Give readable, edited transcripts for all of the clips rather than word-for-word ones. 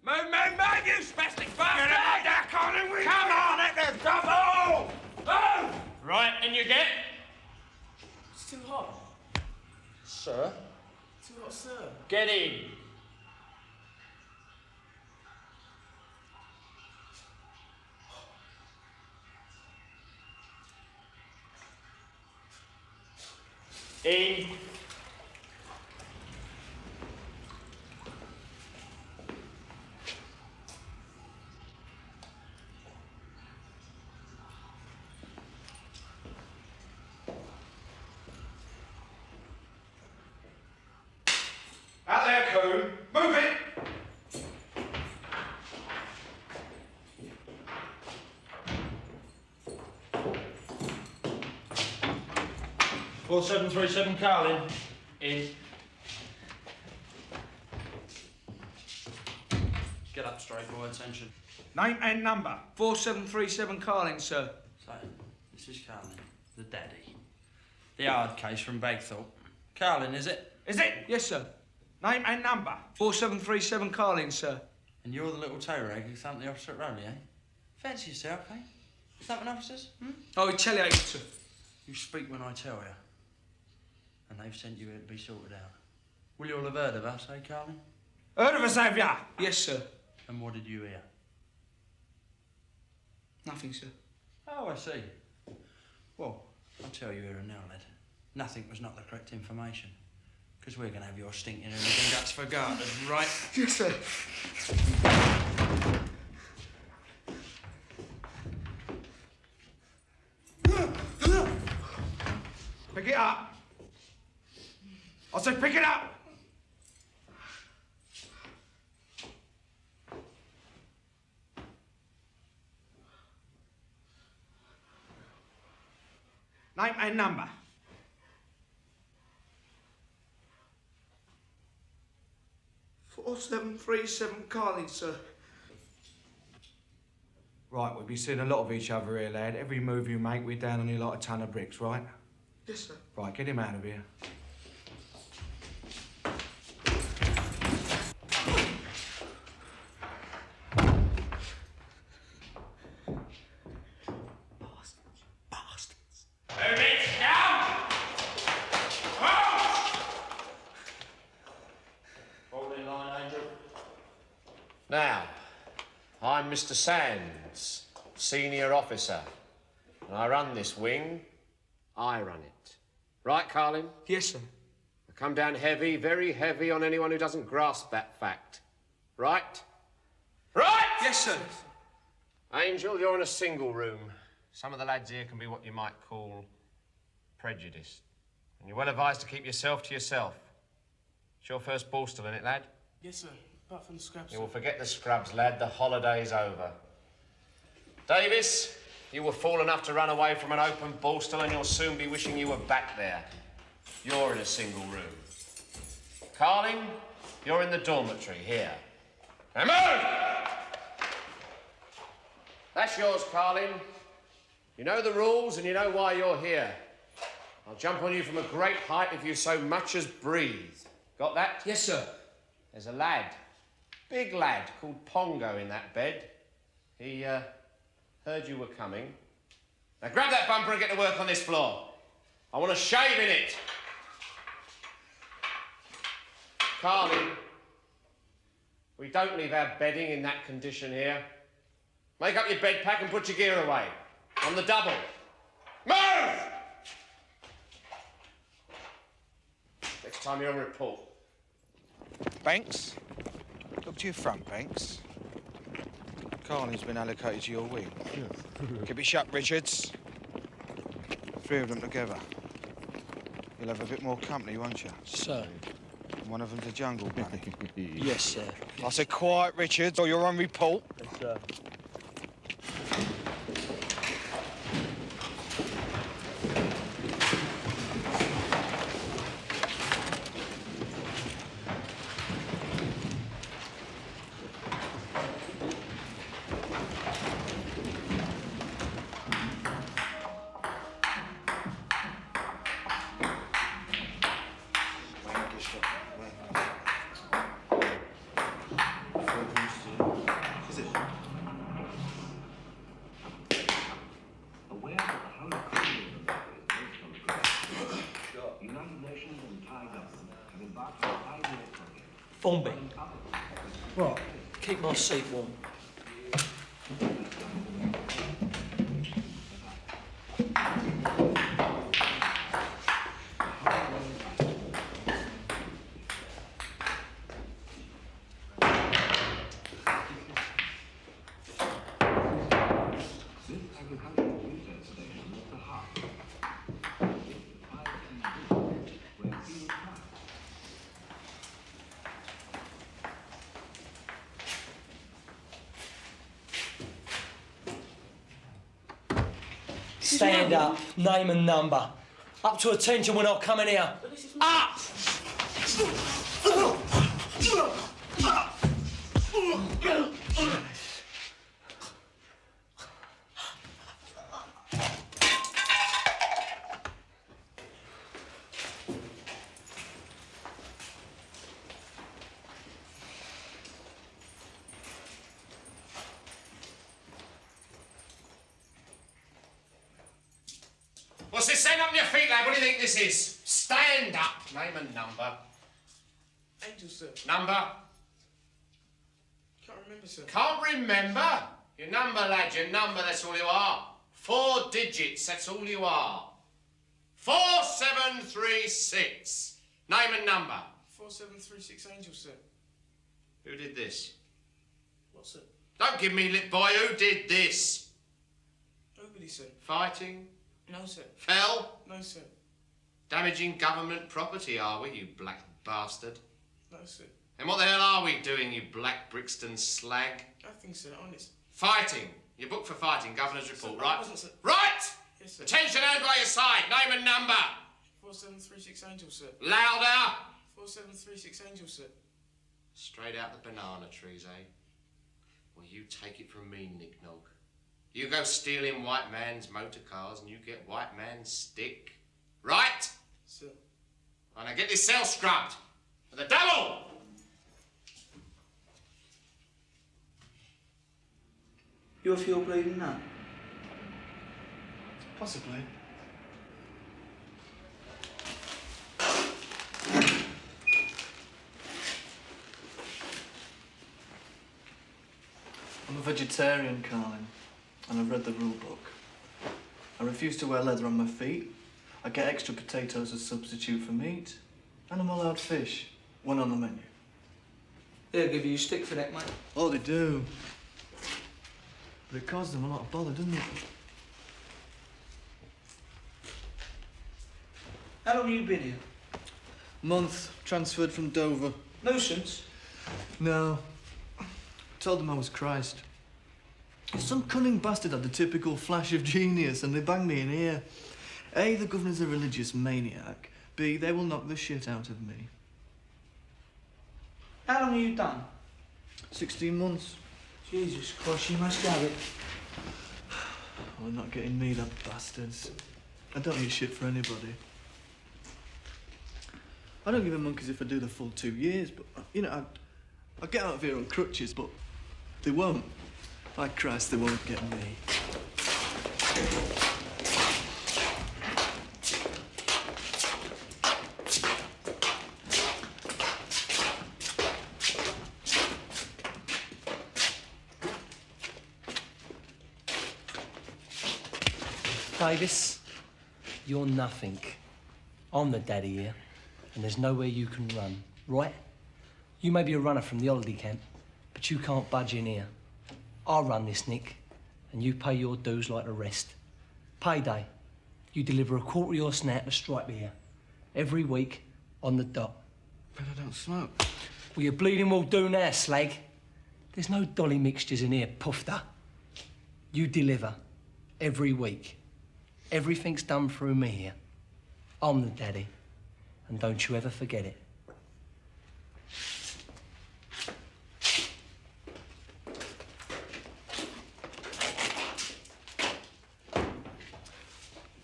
Move, you spastic bastard! Get out there, Colin! Come on, let the double! Move! Right, and you get? It's too hot. Sir? Too hot, sir. Get in. In. Out there, Coon. Move it! Four 737 Carlin. In. Get up straight, boy. Attention. Name and number. 4737 Carlin, sir. So, this is Carlin, the daddy. The hard case from Bagthorpe. Carlin, is it? Is it? Yes, sir. Name and number. 4737 Carlin, sir. And you're the little toe rag who thumped the officer at Rowley, eh? Fancy yourself, eh? Thumping officers, Oh, retaliated, sir. You speak when I tell you. And they've sent you here to be sorted out. Will you all have heard of us, eh, Carlin? Heard of us, have ya? Yes, sir. And what did you hear? Nothing, sir. Oh, I see. Well, I'll tell you here and now, lad. Nothing was not the correct information. Because we're going to have your stinking everything guts for garters, right? Yes, sir. Pick it up. I said pick it up. Name and number. 4737 Carlin, sir. Right, we'll be seeing a lot of each other here, lad. Every move you make, we're down on you like a ton of bricks, right? Yes, sir. Right, get him out of here. Bastards. Move it, Scum! Hold in line, Angel. Now, I'm Mr. Sands, senior officer, and I run this wing. I run it. Right, Carlin? Yes, sir. I come down heavy, very heavy on anyone who doesn't grasp that fact. Right? Right! Yes, sir. Angel, you're in a single room. Some of the lads here can be what you might call prejudiced. And you're well advised to keep yourself to yourself. It's your first ball still in it, lad? Yes, sir. Apart from the scraps. You will forget the scrubs, lad. The holiday's over. Davis, you were fool enough to run away from an open ballstall and you'll soon be wishing you were back there. You're in a single room. Carlin, you're in the dormitory here. Now move! That's yours, Carlin. You know the rules and you know why you're here. I'll jump on you from a great height if you so much as breathe. Got that? Yes, sir. There's a lad, big lad, called Pongo in that bed. He, heard you were coming. Now grab that bumper and get to work on this floor. I want a shave in it. Carlin, we don't leave our bedding in that condition here. Make up your bed pack and put your gear away. On the double. Move! Next time you're on report. Banks, look to your front, Banks. Carlin's been allocated to your wing. Keep it shut, Richards. 3 of them together. You'll have a bit more company, won't you? Sir. One of them's a jungle bunny. Yes, sir. I said quiet, Richards, or you're on report. Yes, sir. Formby. Right, keep my seat warm. Stand up, name and number. Up to attention, we're not coming here. Up! What's this? Stand up on your feet, lad. What do you think this is? Stand up. Name and number. Angel, sir. Number. Can't remember, sir. Can't remember? Your number, lad. Your number, that's all you are. 4 digits, that's all you are. 4736. Name and number. 4736 Angel, sir. Who did this? What, sir? Don't give me lip, boy. Who did this? Nobody, sir. Fighting? No, sir. Fell? No, sir. Damaging government property, are we, you black bastard? No, sir. And what the hell are we doing, you black Brixton slag? Nothing, sir. Honest. Fighting. You're booked for fighting, governor's report, Sir, I right? wasn't, sir. Right! Yes, sir. Attention hand by your side. Name and number. 4736 Angel, sir. Louder. 4736 Angel, sir. Straight out the banana trees, eh? Well, you take it from me, Nick Nog. You go stealing white man's motor cars and you get white man's stick. Right? Sir. And I get this cell scrubbed. For the devil! You a fuel bleeding nut? Possibly. I'm a vegetarian, Carlin, and I've read the rule book. I refuse to wear leather on my feet. I get extra potatoes as substitute for meat, and I'm allowed fish when on the menu. They'll give you a stick for that, mate. Oh, they do. But it caused them a lot of bother, doesn't it? How long have you been here? Month, transferred from Dover. Nuisance? No. Told them I was Christ. Some cunning bastard had the typical flash of genius and they banged me in here. A, the governor's a religious maniac. B, they will knock the shit out of me. How long have you done? 16 months. Jesus Christ, you must have it. Oh, they're not getting me, that bastards. I don't need shit for anybody. I don't give a monkeys if I do the full 2 years, but, you know, I'll get out of here on crutches, but they won't. By Christ, they won't get me. Davis, you're nothing. I'm the daddy here, and there's nowhere you can run, right? You may be a runner from the holiday camp, but you can't budge in here. I'll run this, Nick, and you pay your dues like the rest. Payday. You deliver a quarter of your snap to Stripe here, every week, on the dot. But I don't smoke. Well, you bleeding well do now, slag. There's no dolly mixtures in here, poofter. You deliver, every week. Everything's done through me here. I'm the daddy, and don't you ever forget it.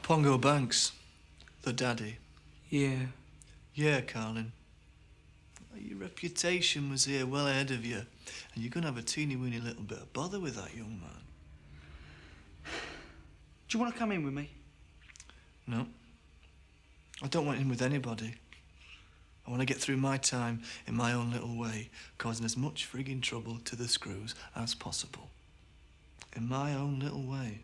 Pongo Banks, the daddy. Yeah. Yeah, Carlin. Your reputation was here well ahead of you, and you're gonna have a teeny-weeny little bit of bother with that young man. Do you want to come in with me? No. I don't want in with anybody. I want to get through my time in my own little way, causing as much frigging trouble to the screws as possible. In my own little way.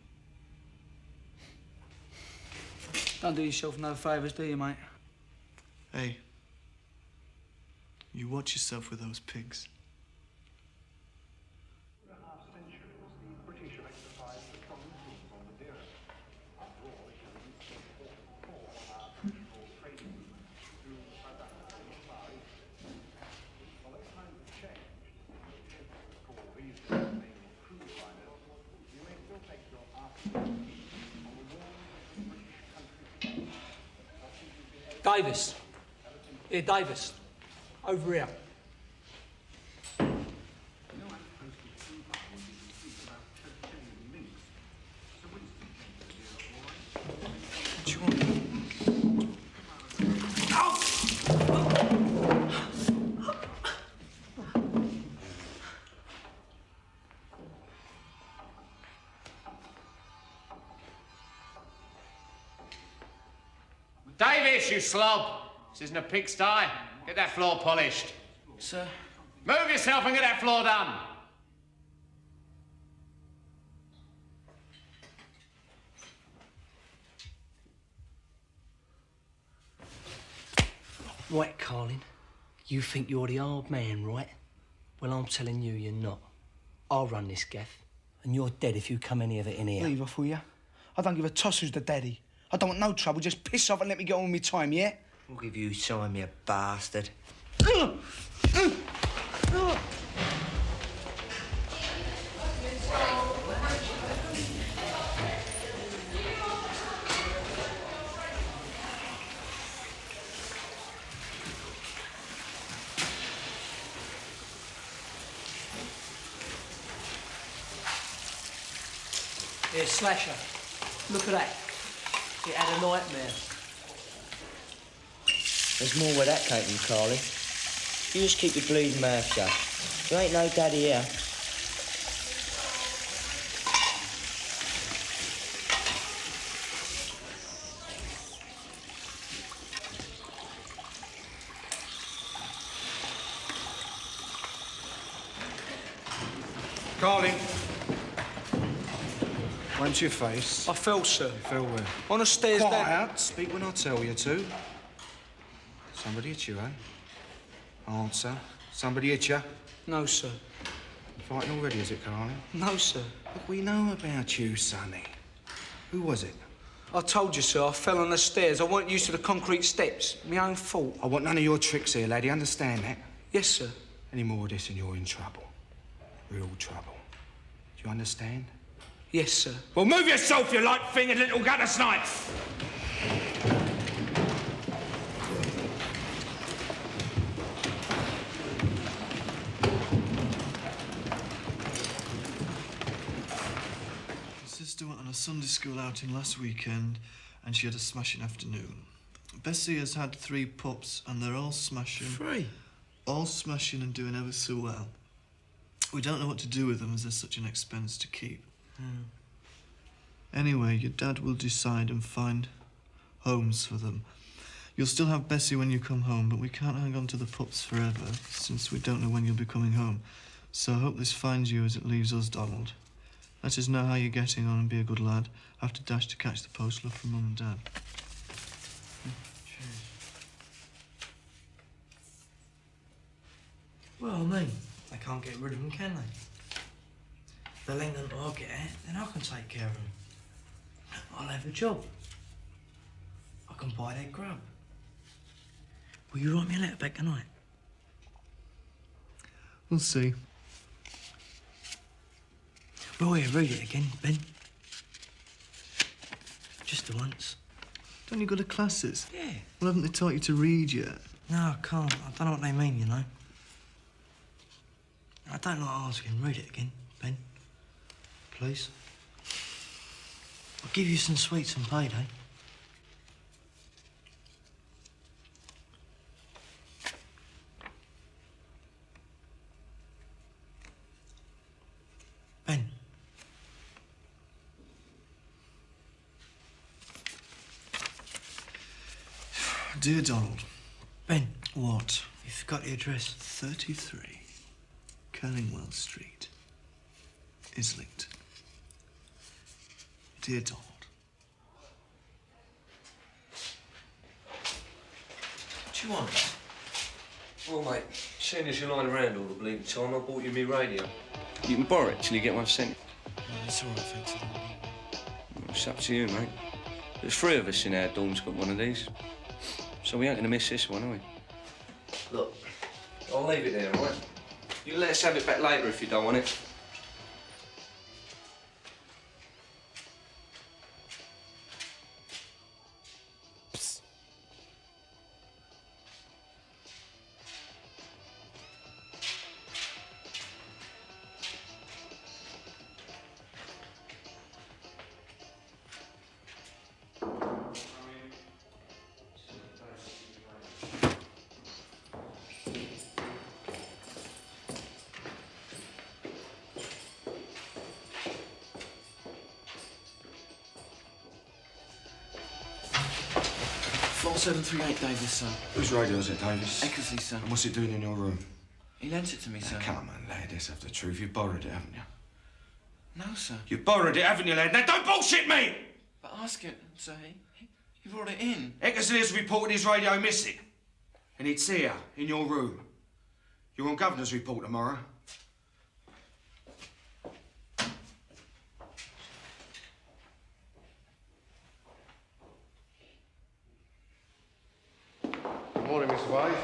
Don't do yourself no favours, do you, mate? Hey, you watch yourself with those pigs. Davis. Here, Davis. Over here. What do you want? Davis, you slob! This isn't a pigsty. Get that floor polished. Sir? Move yourself and get that floor done. Right, Carlin. You think you're the old man, right? Well, I'm telling you, you're not. I'll run this gaff, and you're dead if you come any of it in here. Leave off, will ya? I don't give a toss who's the daddy. I don't want no trouble. Just piss off and let me get on with my time, yeah? I'll give you time, you bastard. Here, Slasher. Look at that. It had a nightmare. There's more where that came from, Carly. You just keep your bleeding mouth shut. You ain't no daddy here. Carlin. Went to your face. I fell, sir. You fell where? On the stairs Quiet down. out. Speak when I tell you to. Somebody hit you, eh? Answer. Somebody hit you? No, sir. Fighting already, is it, Carlin? No, sir. Look, we know about you, Sonny. Who was it? I told you, sir, I fell on the stairs. I weren't used to the concrete steps. My own fault. I want none of your tricks here, laddie. Understand that? Yes, sir. Any more of this and you're in trouble. Real trouble. Do you understand? Yes, sir. Well, move yourself, you light-fingered little gutter snipe! My sister went on a Sunday school outing last weekend and she had a smashing afternoon. Bessie has had 3 pups and they're all smashing. 3? All smashing and doing ever so well. We don't know what to do with them as they're such an expense to keep. Anyway, your dad will decide and find homes for them. You'll still have Bessie when you come home, but we can't hang on to the pups forever, since we don't know when you'll be coming home. So I hope this finds you as it leaves us, Donald. Let us know how you're getting on and be a good lad. I have to dash to catch the post. Love from Mum and Dad. Well, I mean, they can't get rid of them, can they? If they let them all get out, then I can take care of them. I'll have a job. I can buy their grub. Will you write me a letter back tonight? We'll see. Well, here, read it again, Ben. Just the once. Don't you go to classes? Yeah. Well, haven't they taught you to read yet? No, I can't. I don't know what they mean, you know. I don't like asking. Read it again, Ben. Please. I'll give you some sweets and payday. Ben. Dear Donald. Ben, What? You forgot the address. 33 Kellingwell Street, Islington. Dear Donald. What do you want? Well, mate, seeing as you're lying around all the bleeding time, I bought you me radio. You can borrow it till you get one sent. No, it's all right, thanks. It's up to you, mate. There's 3 of us in our dorm's got one of these. So we ain't gonna miss this one, are we? Look, I'll leave it there, all right? You let us have it back later if you don't want it. Davis, sir. Whose radio is it, Davis? Eckersley, sir. And what's it doing in your room? He lent it to me, sir. Now, come on, lad, let's have the truth. You borrowed it, haven't you? No, sir. You borrowed it, haven't you, lad? Now, don't bullshit me! But ask it, sir. He brought it in. Eckersley has reported his radio missing. And it's here, in your room. You're on Governor's report tomorrow. Good morning, Mr. Wise.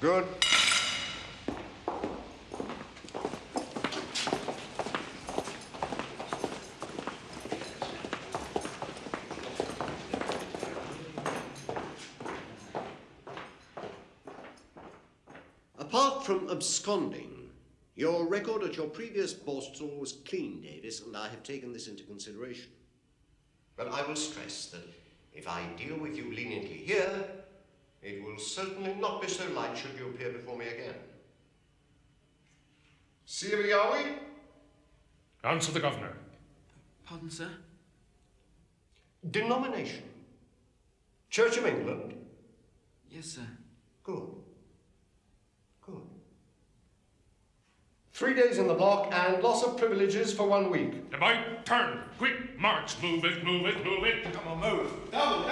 Good. Apart from absconding, your record at your previous borstal was clean, Davis, and I have taken this into consideration. But I will stress that if I deal with you leniently here, it will certainly not be so light should you appear before me again. Here are we? Answer the Governor. Pardon, sir? Denomination. Church of England. Yes, sir. Good. Good. 3 days in the block and loss of privileges for 1 week. About turn. Quick, march. Move it, move it, move it. Come on, move. Double.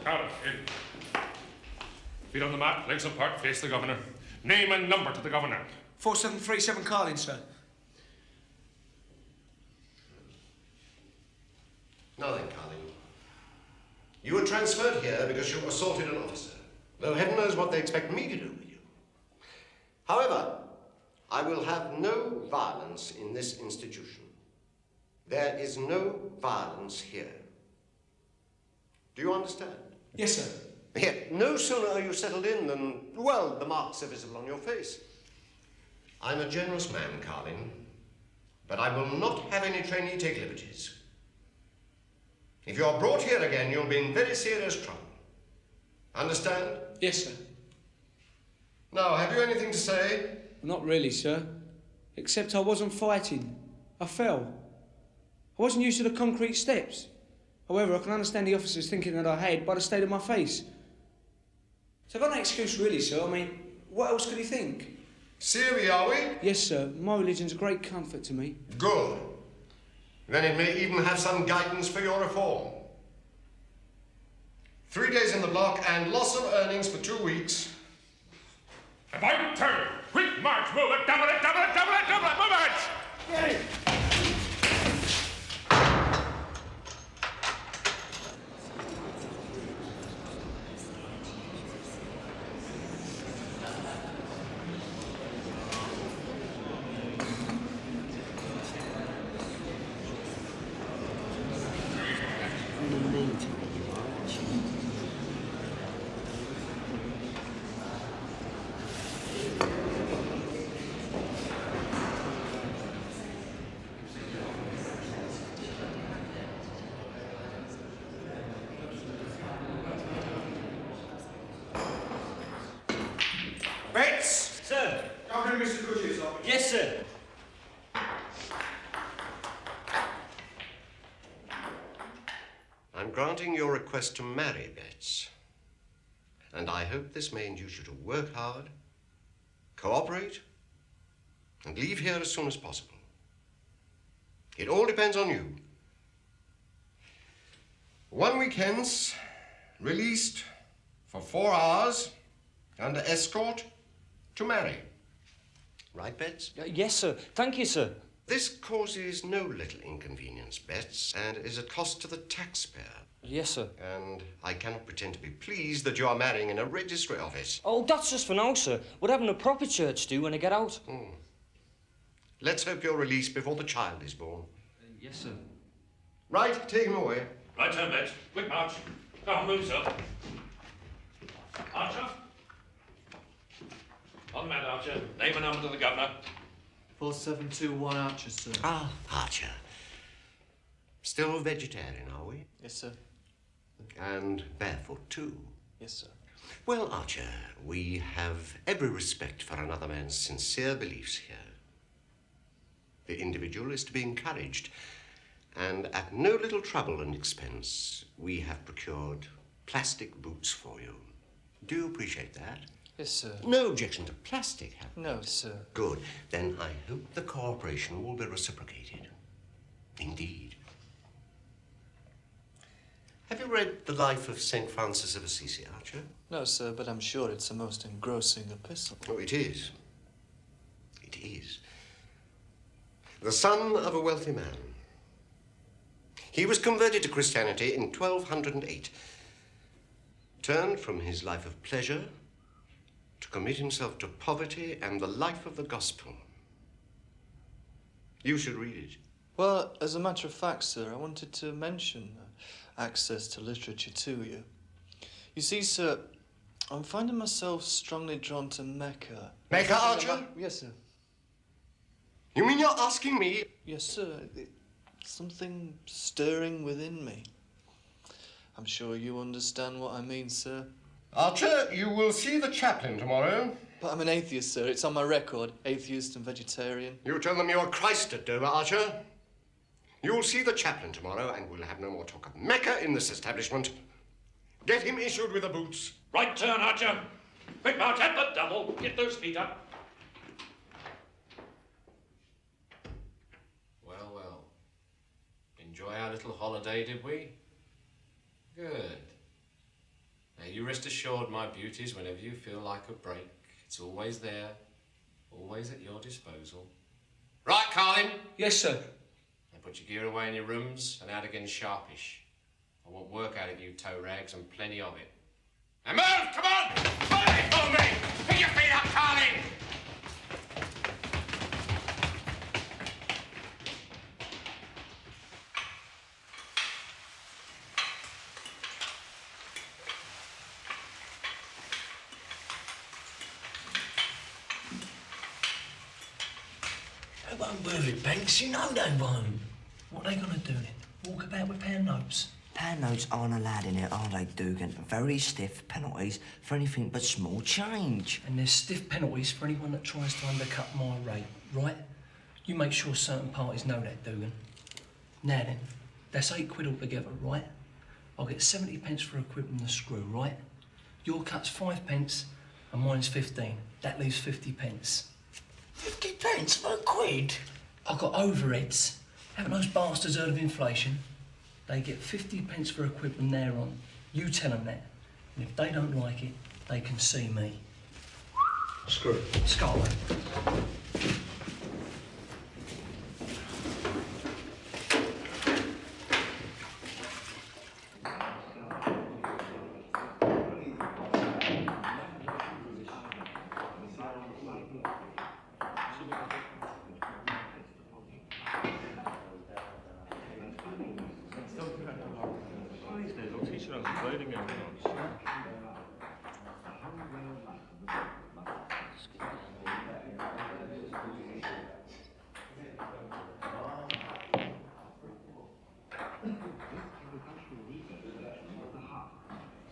Out in. Feet on the mat, legs apart, face the Governor. Name and number to the Governor. 4737 Carlin, sir. Now then, Carlin. You were transferred here because you assaulted an officer, though heaven knows what they expect me to do with you. However, I will have no violence in this institution. There is no violence here. Do you understand? Yes, sir. Yet, no sooner are you settled in than, well, the marks are visible on your face. I'm a generous man, Carlin, but I will not have any trainee take liberties. If you are brought here again, you'll be in very serious trouble. Understand? Yes, sir. Now, have you anything to say? Not really, sir. Except I wasn't fighting. I fell. I wasn't used to the concrete steps. However, I can understand the officers thinking that I had by the state of my face. So I've got no excuse really, sir. I mean, what else could he think? Serious, are we? Yes, sir. My religion's a great comfort to me. Good. Then it may even have some guidance for your reform. 3 days in the block and loss of earnings for 2 weeks. About turn. Quick, march. Move it, double it, double it, double it, double it. Move it. Yay. Betts! Sir. Come bring Mr. Goodyear's office. Yes, sir. granting your request to marry, Betts. And I hope this may induce you to work hard, cooperate, and leave here as soon as possible. It all depends on you. 1 week hence, released for 4 hours under escort to marry. Right, Betts? Yes, sir. Thank you, sir. This causes no little inconvenience, Betts, and is a cost to the taxpayer. Yes, sir. And I cannot pretend to be pleased that you are marrying in a registry office. Oh, that's just for now, sir. What having a proper church do when I get out? Let's hope you're released before the child is born. Yes, sir. Right, take him away. Right turn, Betts. Quick march. Come on, move yourself. Archer. On the mat, Archer. Name and number to the governor. 4721 Archer, sir. Ah, Archer. Still vegetarian, are we? Yes, sir. And barefoot, too. Yes, sir. Well, Archer, we have every respect for another man's sincere beliefs here. The individual is to be encouraged, and at no little trouble and expense, we have procured plastic boots for you. Do you appreciate that? Yes, sir. No objection to plastic, have you? No, sir. Good. Then I hope the cooperation will be reciprocated. Indeed. Have you read The Life of St. Francis of Assisi, Archer? No, sir, but I'm sure it's a most engrossing epistle. Oh, it is. It is. The son of a wealthy man. He was converted to Christianity in 1208. Turned from his life of pleasure to commit himself to poverty and the life of the gospel. You should read it. Well, as a matter of fact, sir, I wanted to mention access to literature to you. You see, sir, I'm finding myself strongly drawn to Mecca. Mecca, Archer? Yes, sir. You mean you're asking me? Yes, sir. Something stirring within me. I'm sure you understand what I mean, sir. Archer, you will see the chaplain tomorrow. But I'm an atheist, sir. It's on my record. Atheist and vegetarian. You tell them you're Christ at Dover, Archer. You'll see the chaplain tomorrow, and we'll have no more talk of Mecca in this establishment. Get him issued with the boots. Right turn, Archer. Quick march at the double. Get those feet up. Well, well. Enjoy our little holiday, did we? Good. Now, you rest assured, my beauties, whenever you feel like a break, it's always there, always at your disposal. Right, Carlin? Yes, sir. Now put your gear away in your rooms and out again sharpish. I want work out of you, toe rags, and plenty of it. Now move! Come on! Follow it for me! Pick your feet up, Carlin! They won't move it, Banks. You know they won't. What are they going to do then? Walk about with pound notes? Pound notes aren't allowed in here, are they, Dugan? Very stiff penalties for anything but small change. And there's stiff penalties for anyone that tries to undercut my rate, right? You make sure certain parties know that, Dugan. Now then, that's £8 altogether, right? I'll get 70 pence for equipping the screw, right? Your cut's 5 pence and mine's 15. That leaves 50 pence. 50 pence for £1? I've got overheads. Haven't those bastards heard of inflation? They get 50 pence for equipment they're on. You tell them that. And if they don't like it, they can see me. Screw. Scotland.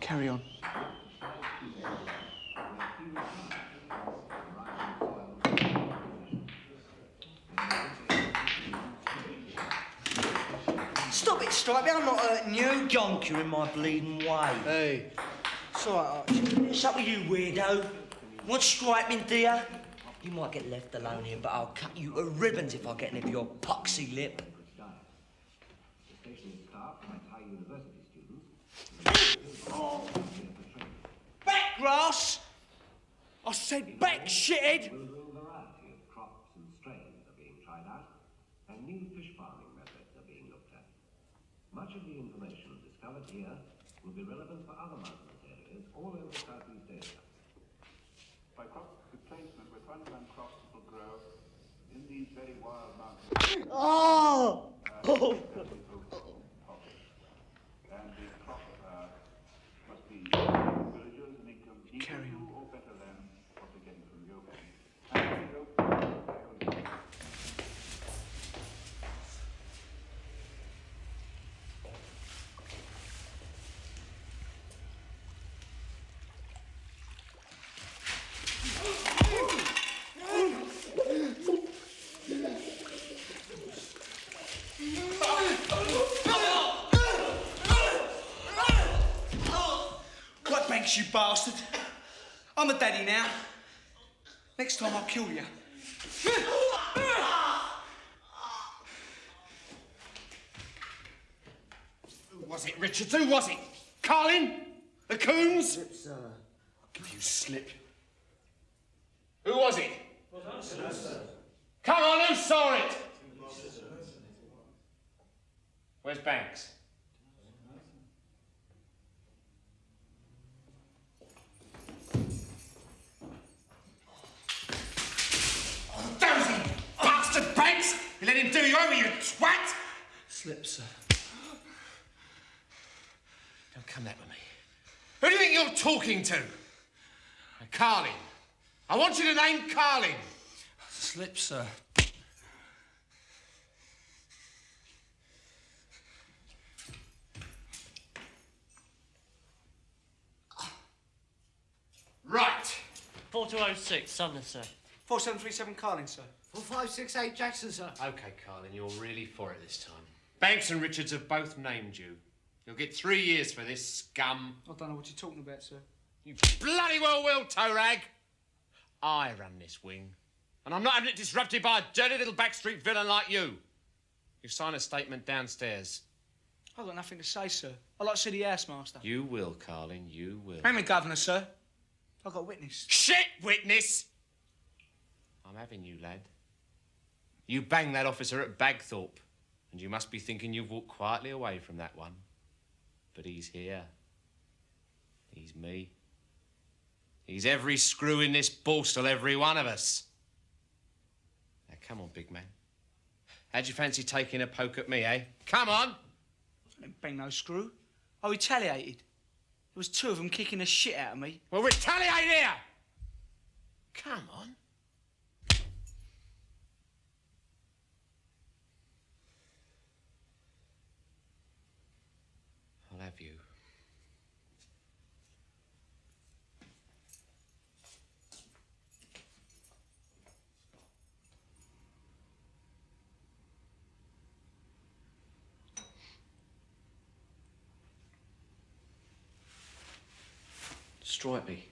Carry on. Stop it, Stripey. I'm not hurting you. Gonk, you're in my bleeding way. Hey. It's all right, Archie. What's up with you, weirdo? Want striping, do ya? You might get left alone here, but I'll cut you to ribbons if I get any of your poxy lip. Back, grass! I said back, shithead! Much of the information discovered here will be relevant for other mountainous areas all over Southeast Asia. By crop replacement with underground crops that will grow in these very wild mountains. Oh! And the crop must be villagers and income equal to or better than what they're getting from the open. And the open. What Banks, you bastard? I'm a daddy now. Next time I'll kill you. Who was it, Richards? Who was it? Carlin? The Coons? Sir. I'll give you slip. Who was it? Come on, who saw it? Where's Banks? Dozy bastard Banks! You let him do you over, you twat! Slip, sir. Don't come that with me. Who do you think you're talking to? Carlin. I want you to name Carlin. Slip, sir. Right. 4206, Sumner, sir. 4737 Carlin, sir. 4568 Jackson, sir. OK, Carlin, you're really for it this time. Banks and Richards have both named you. You'll get 3 years for this, scum. I don't know what you're talking about, sir. You bloody well will, toe rag. I run this wing, and I'm not having it disrupted by a dirty little backstreet villain like you. You sign a statement downstairs. I've got nothing to say, sir. I like to see the housemaster. You will, Carlin, you will. I'm the governor, sir. I've got a witness. Shit, witness! I'm having you, lad. You banged that officer at Bagthorpe, and you must be thinking you've walked quietly away from that one. But he's here. He's me. He's every screw in this Borstal, every one of us. Now, come on, big man. How'd you fancy taking a poke at me, eh? Come on! I didn't bang no screw. I retaliated. There was 2 of them kicking the shit out of me. Well, retaliate here! Come on. I'll have you. Stripey.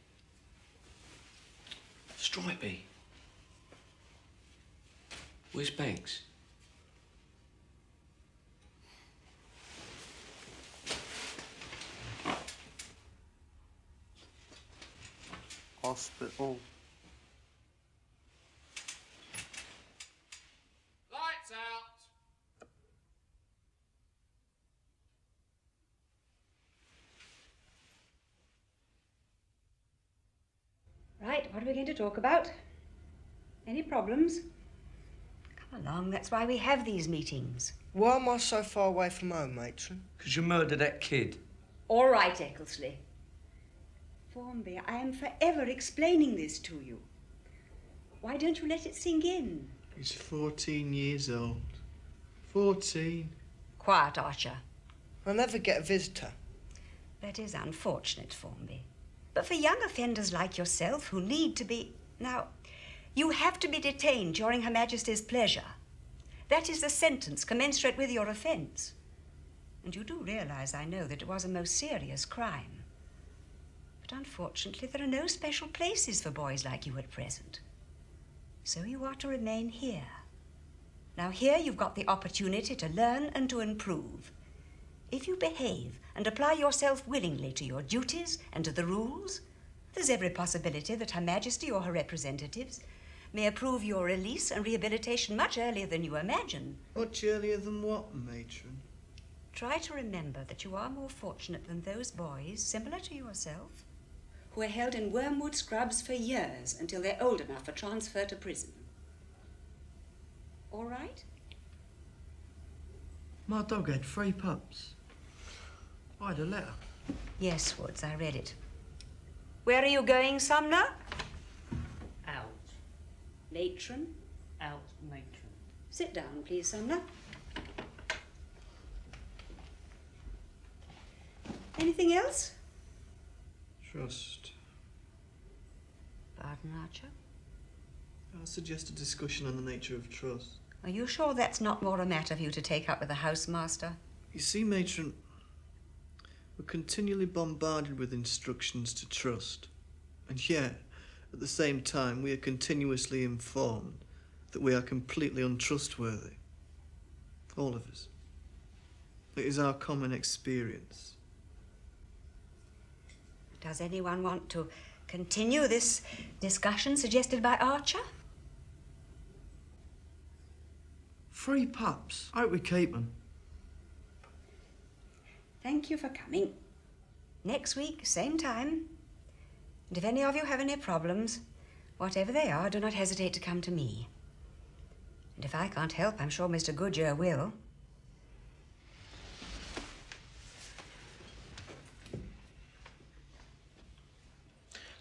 Stripey. Where's Banks? Hospital. Lights out! Right, what are we going to talk about? Any problems? Come along, that's why we have these meetings. Why am I so far away from home, matron? Because you murdered that kid. All right, Ecclesley. Formby, I am forever explaining this to you. Why don't you let it sink in? He's 14 years old. 14. Quiet, Archer. I never get a visitor. That is unfortunate, Formby. But for young offenders like yourself who need to be... Now, you have to be detained during Her Majesty's pleasure. That is the sentence commensurate with your offence. And you do realise, I know, that it was a most serious crime. But unfortunately, there are no special places for boys like you at present. So you are to remain here. Now here you've got the opportunity to learn and to improve. If you behave and apply yourself willingly to your duties and to the rules, there's every possibility that Her Majesty or her representatives may approve your release and rehabilitation much earlier than you imagine. Much earlier than what, matron? Try to remember that you are more fortunate than those boys, similar to yourself, who are held in wormwood scrubs for years until they're old enough for transfer to prison. All right? My dog had 3 pups. I had a letter. Yes, Woods, I read it. Where are you going, Sumner? Out. Matron? Out, matron. Sit down, please, Sumner. Anything else? Trust. Pardon, Archer? I suggest a discussion on the nature of trust. Are you sure that's not more a matter for you to take up with the housemaster? You see, matron, we're continually bombarded with instructions to trust. And yet, at the same time, we are continuously informed that we are completely untrustworthy. All of us. It is our common experience. Does anyone want to continue this discussion suggested by Archer? 3 pups. I hope we keep them. Thank you for coming. Next week, same time. And if any of you have any problems, whatever they are, do not hesitate to come to me. And if I can't help, I'm sure Mr. Goodyear will.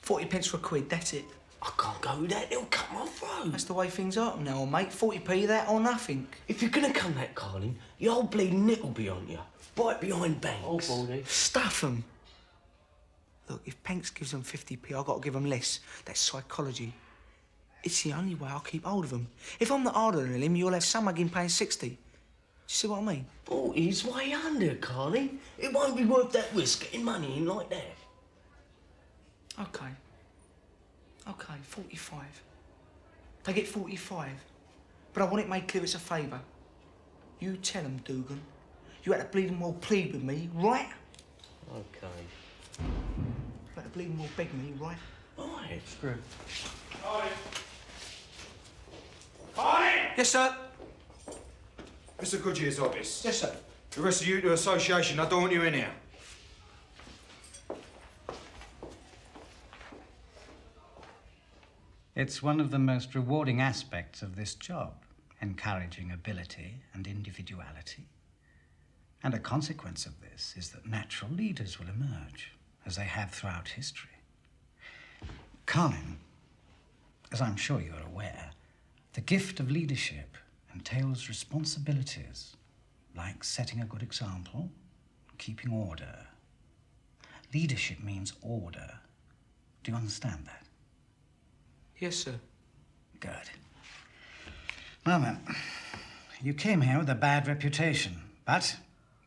£40 for a quid, that's it. I can't go with that, they'll cut my throat. That's the way things are now, mate. 40p that or nothing. If you're gonna come that, Carlin, your old bleeding nick will be on you. Right behind Banks. Oh, baldy. Stuff 'em. Look, if Banks gives them 50p, I've got to give them less. That's psychology. It's the only way I'll keep hold of them. If I'm not harder than him, you'll have some again paying 60. Do you see what I mean? 40's way under, Carlin. It won't be worth that risk getting money in like that. OK. OK, 45. They get 45. But I want it made clear it's a favour. You tell them, Dugan. You had to bleed them well plead with me, right? OK. You had to bleed them well beg me, right? Right. Screw. Carlin! Yes, sir. Mr. Goodyear's office. Yes, sir. The rest of you to association, I don't want you in here. It's one of the most rewarding aspects of this job, encouraging ability and individuality. And a consequence of this is that natural leaders will emerge, as they have throughout history. Carlin, as I'm sure you're aware, the gift of leadership entails responsibilities like setting a good example, keeping order. Leadership means order. Do you understand that? Yes, sir. Good. Now then, you came here with a bad reputation, but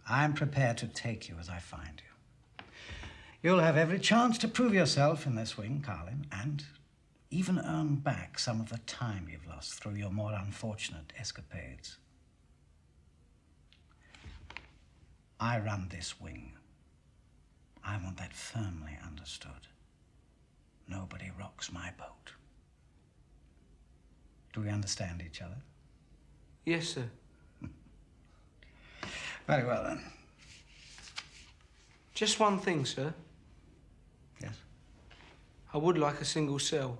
I'm prepared to take you as I find you. You'll have every chance to prove yourself in this wing, Carlin, and even earn back some of the time you've lost through your more unfortunate escapades. I run this wing. I want that firmly understood. Nobody rocks my boat. Do we understand each other? Yes, sir. Very well, then. Just one thing, sir. Yes? I would like a single cell.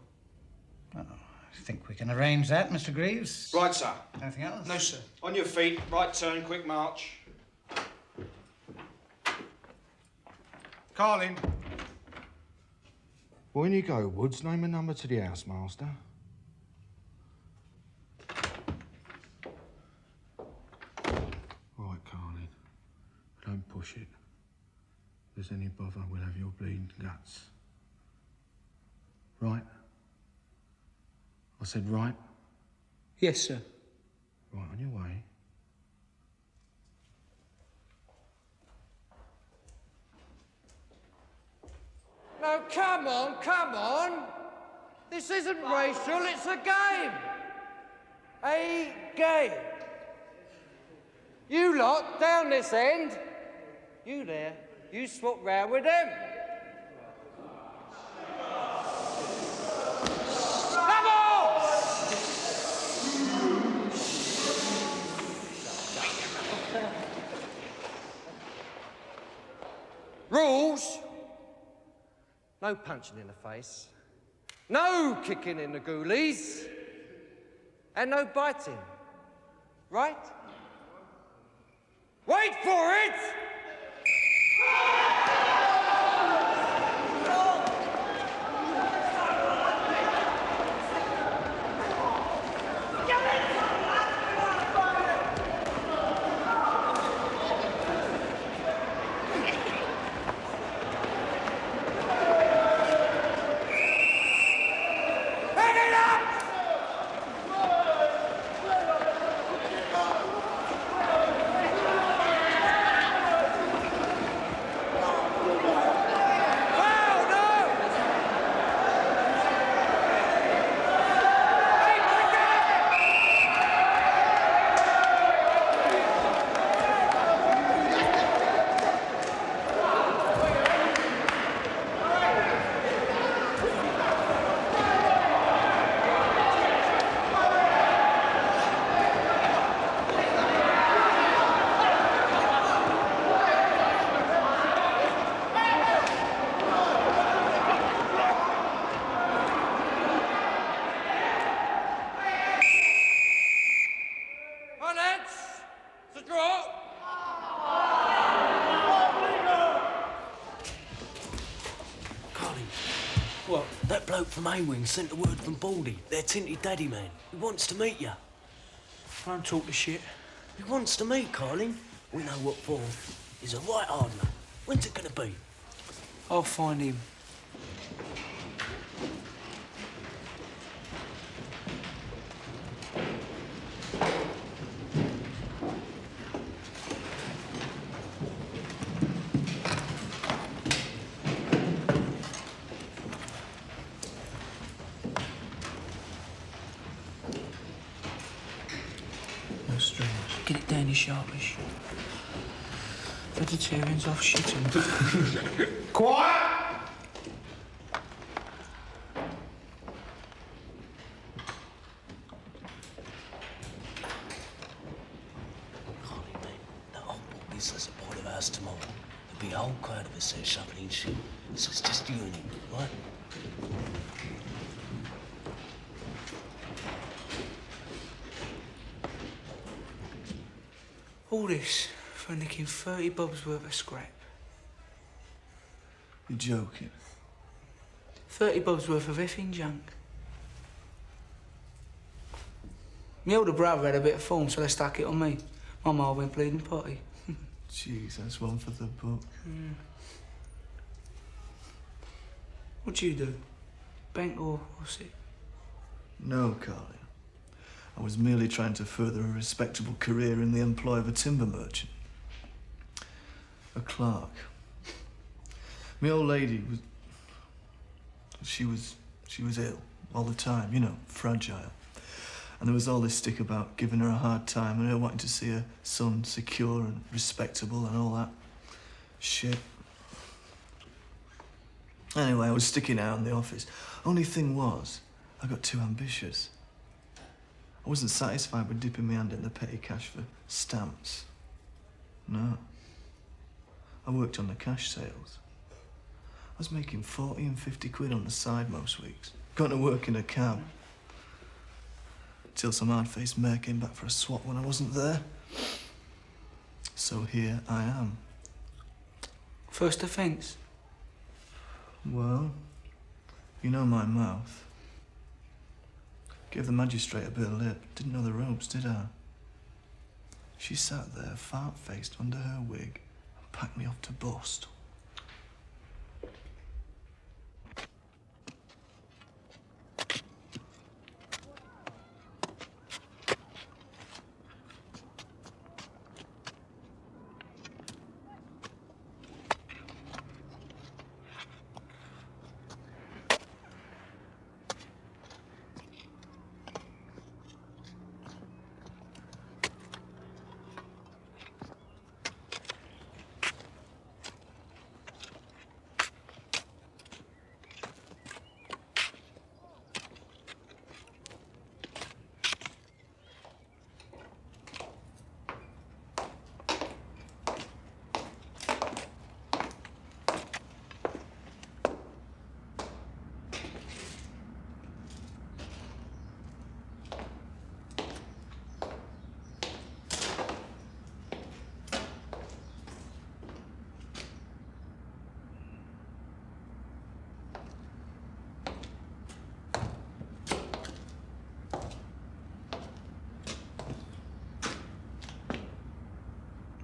Oh, I think we can arrange that, Mr. Greaves. Right, sir. Anything else? No, sir. On your feet, right turn, quick march. Carlin. When you go, Woods, name a number to the housemaster. Right, Carlin. Don't push it. If there's any bother, we'll have your bleeding guts. Right? I said right? Yes, sir. Right, on your way. No, come on, come on. This isn't racial, it's a game. A game. You lot down this end. You there, you swap round with them. Come on! Rules. No punching in the face. No kicking in the ghoulies. And no biting. Right? Wait for it! What? That bloke from A-Wing sent a word from Baldy, their tinted daddy man. He wants to meet you. Don't talk the shit. He wants to meet, Carling. We know what for. He's a right hard man. When's it gonna be? I'll find him. No strings. Get it down, you sharpish. Vegetarians off shitting. Quiet! Carling, man, that whole business at Port of House tomorrow. There'll be a whole crowd of us there shoveling shit. So it's just you and him, right? All this for nicking 30 bobs worth of scrap. You're joking. 30 bobs worth of effing junk. My older brother had a bit of form, so they stuck it on me. My ma went bleeding potty. Jeez, that's one for the book. What'd you do? Bank or what's it? No, Carling. I was merely trying to further a respectable career in the employ of a timber merchant. A clerk. My old lady was... She was ill all the time, you know, fragile. And there was all this stick about giving her a hard time and her wanting to see her son secure and respectable and all that shit. Anyway, I was sticking out in the office. Only thing was, I got too ambitious. I wasn't satisfied with dipping my hand in the petty cash for stamps. No. I worked on the cash sales. I was making 40 and 50 quid on the side most weeks. Going to work in a cab. Till some hard-faced mare came back for a swap when I wasn't there. So here I am. First offence? Well, you know my mouth. Gave the magistrate a bit of lip. Didn't know the ropes, did I? She sat there, fart-faced under her wig, and packed me off to Boston.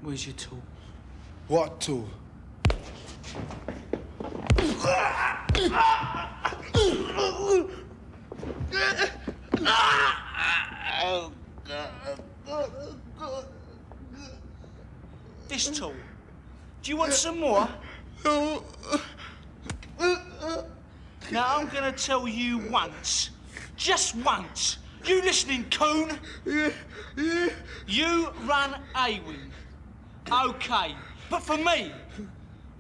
Where's your tool? What tool? This tool. Do you want some more? Now, I'm gonna tell you once, just once. You listening, coon? You run A-wing. Okay. But for me,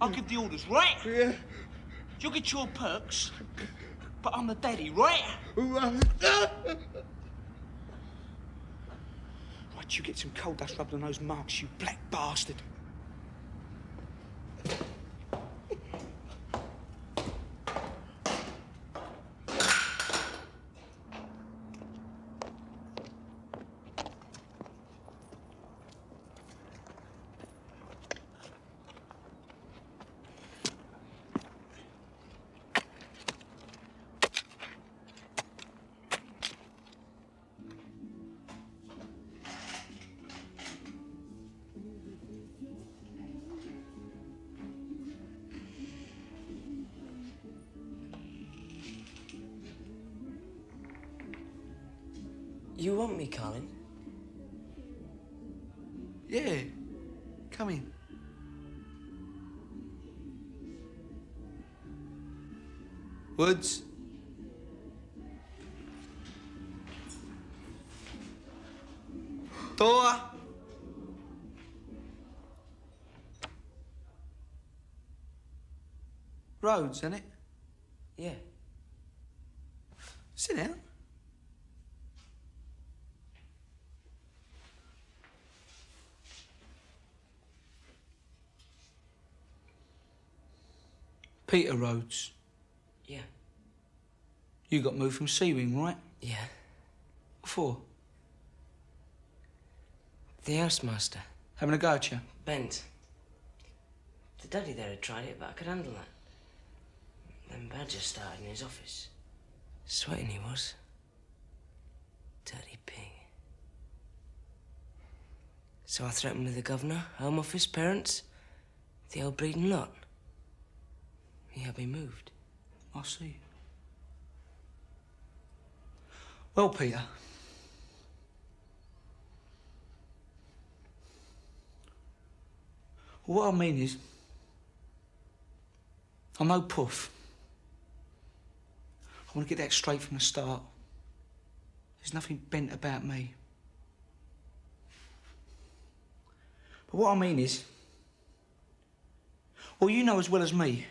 I'll give the orders, right? Yeah. You'll get your perks, but I'm the daddy, right? Right, you get some coal dust rubbed on those marks, you black bastard. You want me, Colin? Yeah. Come in. Woods. Door. Rhodes, isn't it? Yeah. Sit down. Peter Rhodes. Yeah. You got moved from C-Wing, right? Yeah. What for? The housemaster. Having a go at you? Bent. The daddy there had tried it, but I could handle that. Then Badger started in his office. Sweating he was. Dirty pig. So I threatened with the governor, Home Office, parents, the old breeding lot. He had me moved. I see. Well, Peter. What I mean is, I'm no puff. I want to get that straight from the start. There's nothing bent about me. But what I mean is, well, you know as well as me,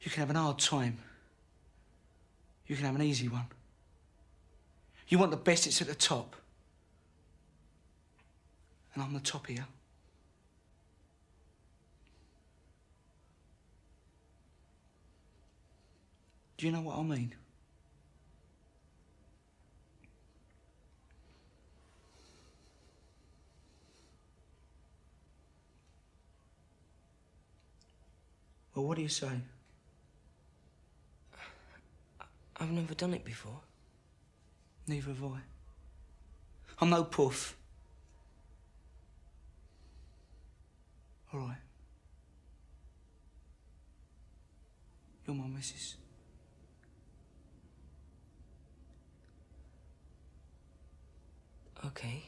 you can have an hard time. You can have an easy one. You want the best, it's at the top. And I'm the top here. Do you know what I mean? Well, what do you say? I've never done it before. Neither have I. I'm no puff. All right. You're my missus. Okay.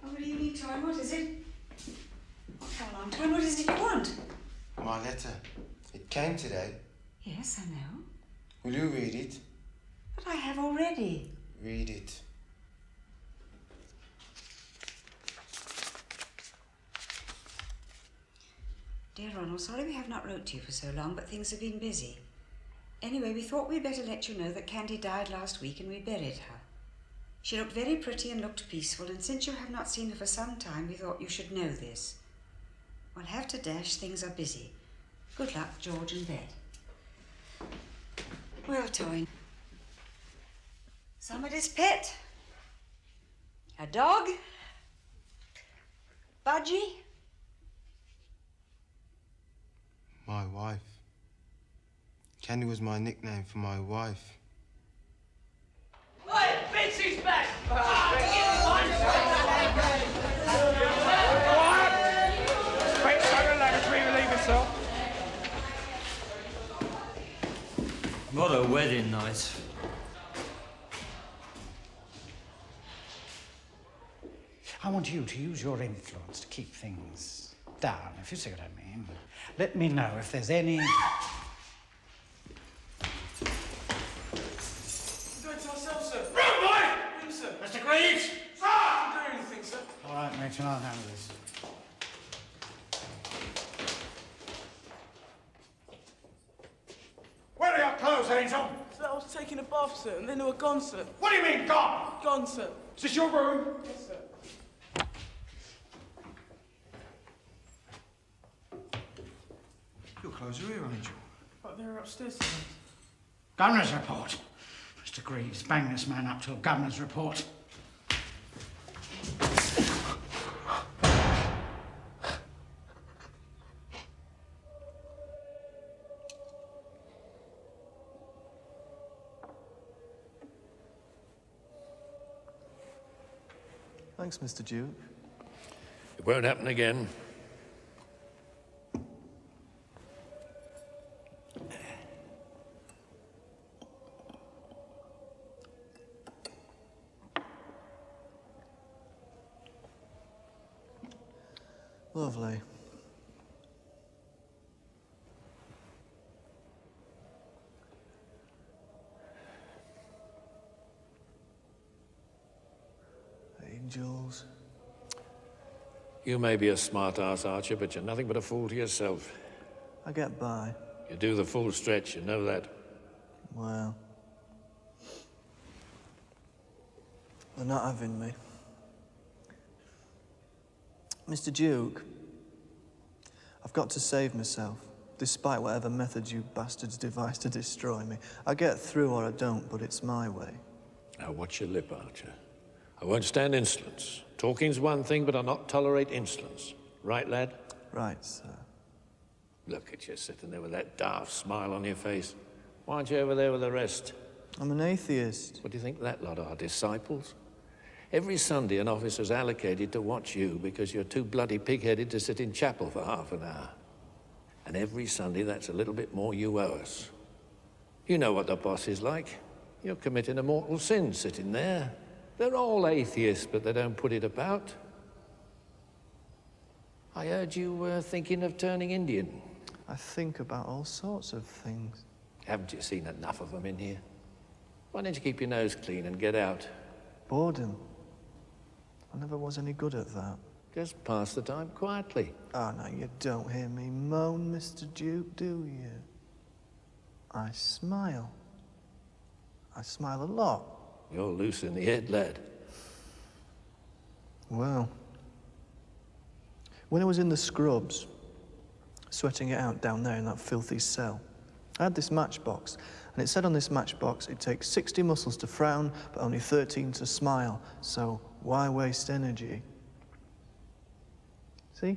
Oh, what do you need, Tom? What is it? What's going on, Tom? What is it you want? My letter. It came today. Yes, I know. Will you read it? But I have already. Read it. Dear Ronald, sorry we have not wrote to you for so long, but things have been busy. Anyway, we thought we'd better let you know that Candy died last week and we buried her. She looked very pretty and looked peaceful, and since you have not seen her for some time, we thought you should know this. We'll have to dash, things are busy. Good luck, George and Bet. Well, Toyne. Somebody's pet. A dog. Budgie. wife. Candy was my nickname for my wife. Hey, Betsy's back! Wait, don't let us relieve herself. What a wedding night. I want you to use your influence to keep things down, if you see what I mean. Let me know if there's any... We're going to ourselves, sir. Run, boy! Room, sir. Mr. Greaves! Sir! I can't do anything, sir. All right, Mitchell, I'll handle this. Where are your clothes, Angel? Sir, I was taking a bath, sir, and then they were gone, sir. What do you mean, gone? Gone, sir. Is this your room? Yes, sir. Your clothes are here, Angel. But they're upstairs, sir. Governor's report. Mr. Greaves, bang this man up to a governor's report. Thanks, Mr. Duke. It won't happen again. Lovely. Angels. You may be a smart-ass, Archer, but you're nothing but a fool to yourself. I get by. You do the full stretch, you know that. Well. They're not having me. Mr. Duke, I've got to save myself, despite whatever methods you bastards devise to destroy me. I get through or I don't, but it's my way. Now watch your lip, Archer. I won't stand insolence. Talking's one thing, but I'll not tolerate insolence. Right, lad? Right, sir. Look at you sitting there with that daft smile on your face. Why aren't you over there with the rest? I'm an atheist. What do you think that lot are, disciples? Every Sunday, an officer's allocated to watch you because you're too bloody pig-headed to sit in chapel for half an hour. And every Sunday, that's a little bit more you owe us. You know what the boss is like. You're committing a mortal sin sitting there. They're all atheists, but they don't put it about. I heard you were thinking of turning Indian. I think about all sorts of things. Haven't you seen enough of them in here? Why don't you keep your nose clean and get out? Boredom. I never was any good at that. Just pass the time quietly. Oh, no, you don't hear me moan, Mr. Duke, do you? I smile. I smile a lot. You're loose in the head, lad. Well, when I was in the scrubs, sweating it out down there in that filthy cell, I had this matchbox, and it said on this matchbox it takes 60 muscles to frown, but only 13 to smile, so why waste energy? See?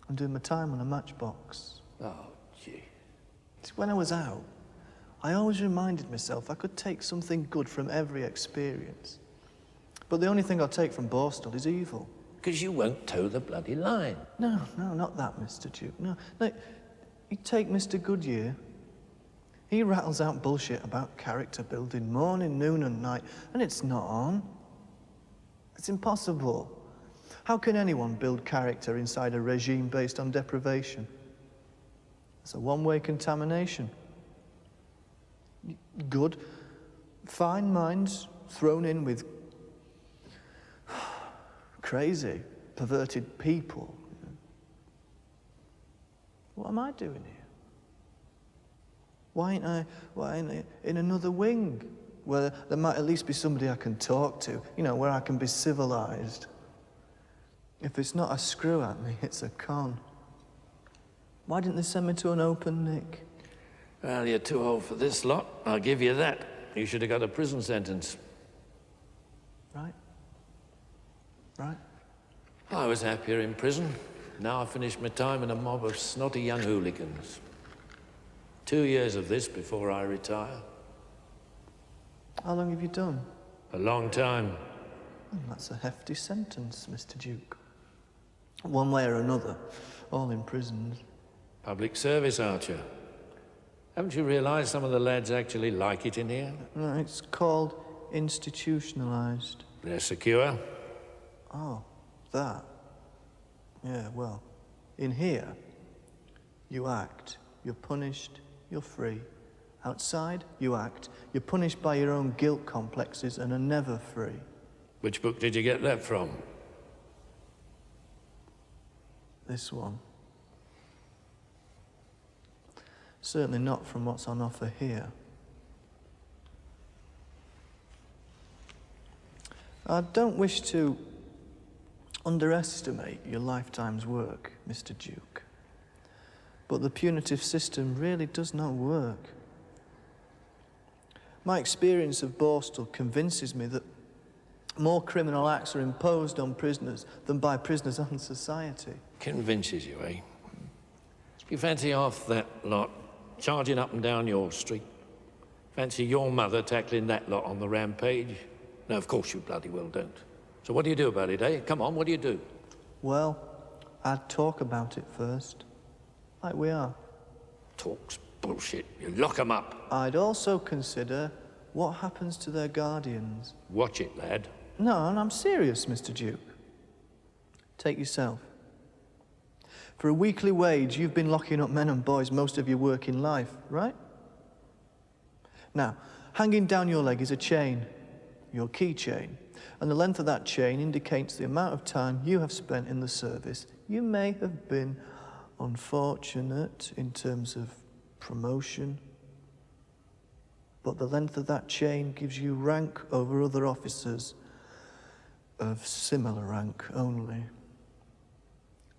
I'm doing my time on a matchbox. Oh, gee. See, when I was out, I always reminded myself I could take something good from every experience. But the only thing I'll take from Borstal is evil. Because you won't toe the bloody line. No, not that, Mr. Duke. No, you take Mr. Goodyear. He rattles out bullshit about character building morning, noon, and night, and it's not on. It's impossible. How can anyone build character inside a regime based on deprivation? It's a one-way contamination. Good, fine minds thrown in with crazy, perverted people. What am I doing here? Why ain't I in another wing where there might at least be somebody I can talk to, where I can be civilized? If it's not a screw at me, it's a con. Why didn't they send me to an open nick? Well, you're too old for this lot. I'll give you that. You should have got a prison sentence. Right. I was happier in prison. Now I've finished my time in a mob of snotty young hooligans. 2 years of this before I retire. How long have you done? A long time. That's a hefty sentence, Mr. Duke. One way or another, all imprisoned. Public service, Archer. Haven't you realised some of the lads actually like it in here? No, it's called institutionalised. They're secure? Oh, that. Yeah, well, in here, you act, you're punished, you're free. Outside, you act, you're punished by your own guilt complexes and are never free. Which book did you get that from? This one. Certainly not from what's on offer here. I don't wish to underestimate your lifetime's work, Mr. Duke. But the punitive system really does not work. My experience of Borstal convinces me that more criminal acts are imposed on prisoners than by prisoners on society. Convinces you, eh? You fancy half that lot charging up and down your street? Fancy your mother tackling that lot on the rampage? No, of course you bloody well don't. So what do you do about it, eh? Come on, what do you do? Well, I'd talk about it first. Like we are. Talk's bullshit. You lock 'em up. I'd also consider what happens to their guardians. Watch it, lad. No, and I'm serious, Mr. Duke. Take yourself. For a weekly wage, you've been locking up men and boys most of your working life, right? Now, hanging down your leg is a chain, your keychain, and the length of that chain indicates the amount of time you have spent in the service. You may have been unfortunate in terms of promotion, but the length of that chain gives you rank over other officers of similar rank only.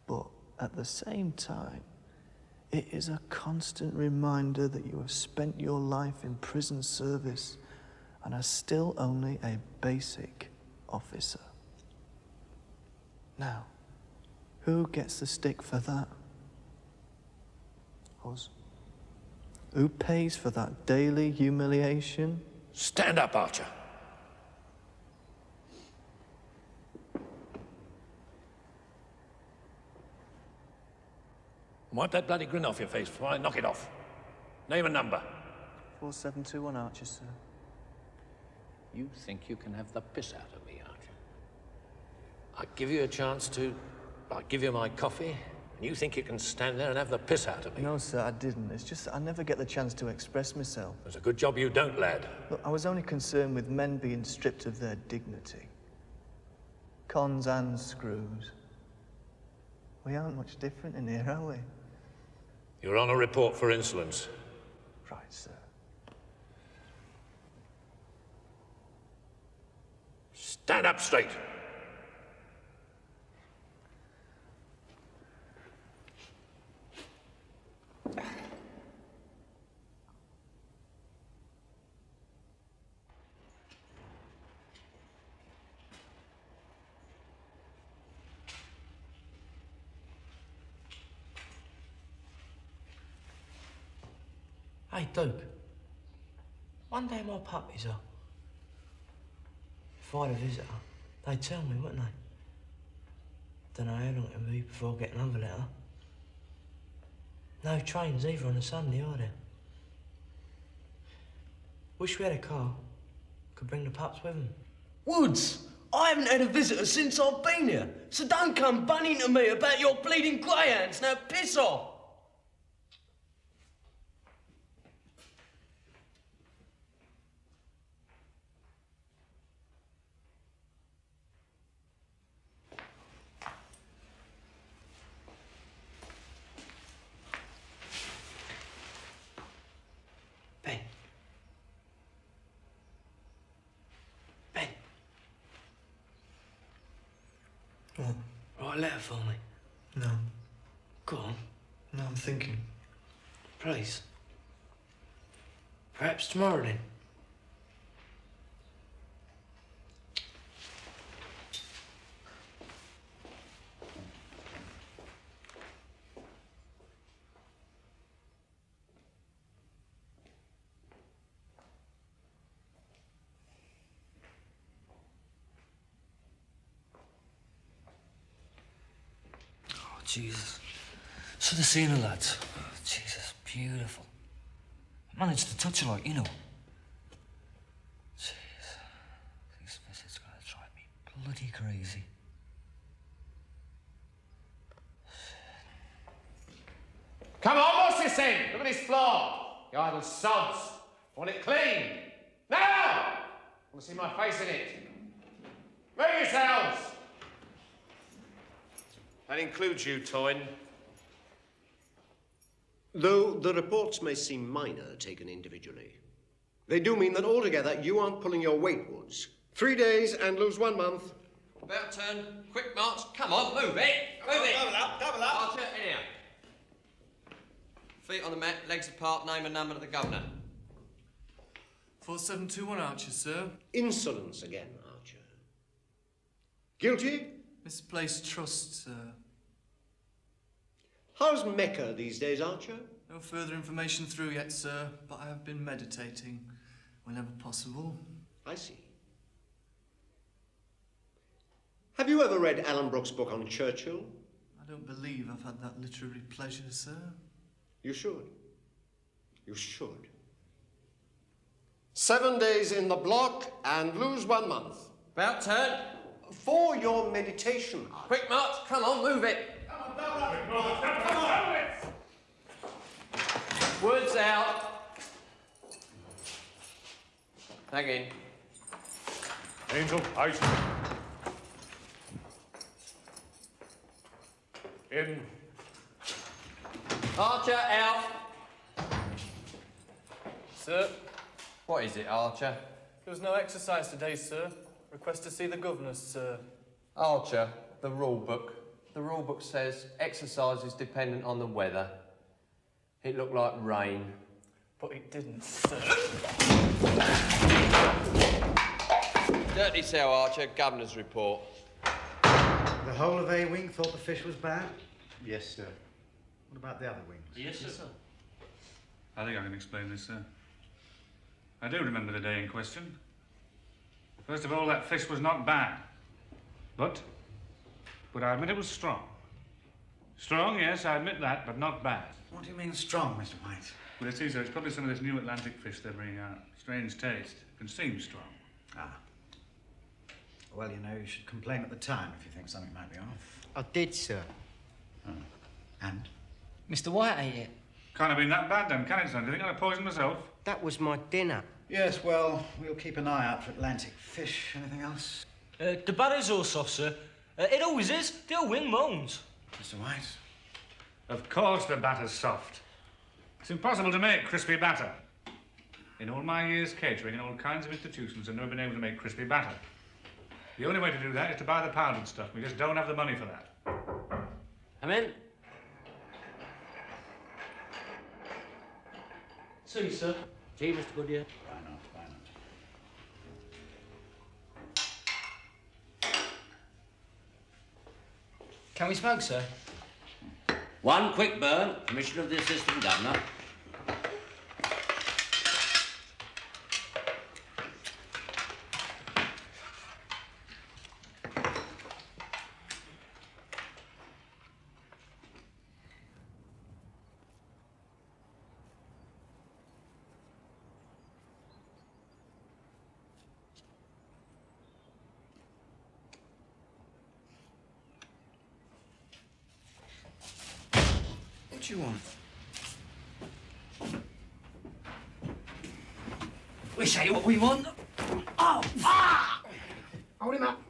But at the same time, it is a constant reminder that you have spent your life in prison service and are still only a basic officer. Now, who gets the stick for that? Us. Who pays for that daily humiliation? Stand up, Archer. Wipe that bloody grin off your face before I knock it off. Name a number. 4721 Archer, sir. You think you can have the piss out of me, Archer? I give you a chance to... I give you my coffee, and you think you can stand there and have the piss out of me? No, sir, I didn't. It's just that I never get the chance to express myself. It's a good job you don't, lad. Look, I was only concerned with men being stripped of their dignity. Cons and screws. We aren't much different in here, are we? You're on a report for insolence. Right, sir. Stand up straight. Hey, Duke. One day my puppies are... If I had a visitor, they'd tell me, wouldn't they? Don't know how long it'll be before I get another letter. No trains either on a Sunday, are there? Wish we had a car. Could bring the pups with them. Woods, I haven't had a visitor since I've been here, so don't come bunning to me about your bleeding greyhounds. Now piss off. What? Write a letter for me? No. Go on. No, I'm thinking. Please. Perhaps tomorrow then. Jesus. Should have seen her, lads. Jesus, beautiful. Managed to touch her like, you know. Jeez. This visit's gonna drive me bloody crazy. Come on, what's this thing? Look at this floor. You idle sods. I want it clean. Now! I want to see my face in it. Move yourselves! That includes you, Toyn. Though the reports may seem minor taken individually, they do mean that altogether you aren't pulling your weight, Woods. 3 days and lose 1 month. About turn. Quick march. Come on, move it. Move it. Double up. Archer, in here. Feet on the mat, legs apart, name and number of the governor. 4721 Archer, sir. Insolence again, Archer. Guilty? Misplaced trust, sir. How's Mecca these days, Archer? No further information through yet, sir, but I have been meditating whenever possible. I see. Have you ever read Alan Brooke's book on Churchill? I don't believe I've had that literary pleasure, sir. You should. You should. 7 days in the block and lose 1 month. About turn. For your meditation. Quick march. Come on, move it. Woods out. Hang in. Angel, out. In. Archer out. Sir, What is it, Archer? there was no exercise today, sir. Request to see the governor, sir. Archer, the rule book. The rule book says exercise is dependent on the weather. It looked like rain. But it didn't, sir. Dirty cell, Archer. Governor's report. The whole of A wing thought the fish was bad? Yes, sir. What about the other wings? Yes, sir. I think I can explain this, sir. I do remember the day in question. First of all, that fish was not bad. But I admit it was strong. Strong, yes, I admit that, but not bad. What do you mean strong, Mr. White? Well, you see, sir, it's probably some of this new Atlantic fish they're bringing out. Strange taste. Can seem strong. Ah. Well, you know, you should complain at the time if you think something might be off. I did, sir. Oh. And? Mr. White ate it. Can't have been that bad, then, can it, son? Do you think I'd poisoned myself? That was my dinner. Yes, well, we'll keep an eye out for Atlantic fish. Anything else? The batter's all soft, sir. It always is. The old wing moans. Mr. White? Of course the batter's soft. It's impossible to make crispy batter. In all my years catering in all kinds of institutions, I've never been able to make crispy batter. The only way to do that is to buy the powdered stuff. We just don't have the money for that. I'm in. See you, sir. See you, Mr. Goodyear. Why not? Why not? Can we smoke, sir? One quick burn. Permission of the Assistant Governor. What do you want? We say what we want. Oh! Ah! Hold him up.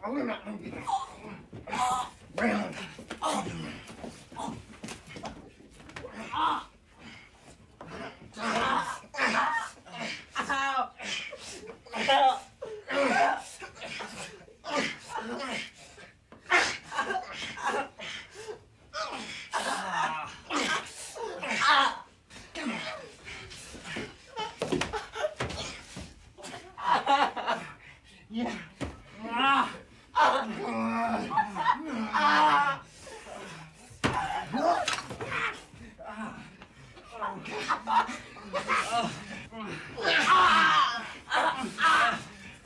Round.